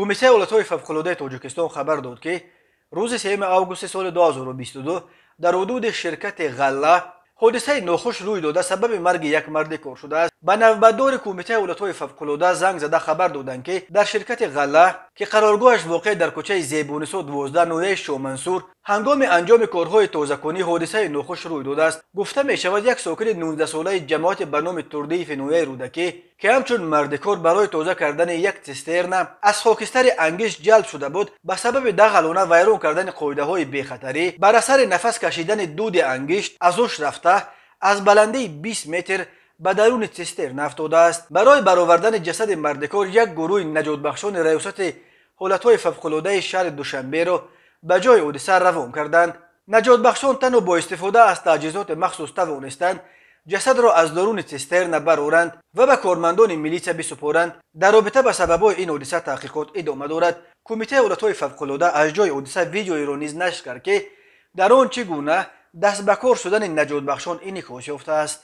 کمیته حالتهای فوق‌العاده تاجیکستان خبر داد که روز 3 آگوست سال 2022 در حدود شرکت غله حادثه ناخوش روی داده سبب مرگ یک مرد کار شده است. به نوبتدار کمیته حالتهای فوق‌العاده زنگ زده خبر دادند که در شرکت غله که قرارگاهش واقع در کوچه زیبونسو 12 نویه شومنصور هنگام انجام کارهای تازه‌کنی حادثه ناخوش روی داده است. گفته می شود یک ساکن 19 ساله جماعت به نام توردیف نویه رودکی که همچون مرد کار برای تازه کردن یک سیسترن از خاکستر انگیش جلب شده بود، به سبب دغلانه ویران کردن قاعده‌های بی‌خطری بر اثر نفس کشیدن دود انگشت از اوش رفته از بلندی 20 متر به درون سیسترن افتاده است. برای برآوردن جسد مردکار یک گروه نجات بخشان ریاست حالتهای فوق‌العاده شهر دوشنبه را به جای حادثه روان کردند. نجات بخشان تنها با استفاده از تجهیزات مخصوص توانستند جسد را از درون سیسترن برآورند و به کارمندان میلیسا بسپارند. در رابطه با سبب‌های این حادثه تحقیقات ادامه دارد. کمیته حالتهای فوق‌العاده از جای حادثه ویدیویی را نیز نشر کرد که در آن چگونه دست به کار شدن نجات بخشان انعکاس یافته است.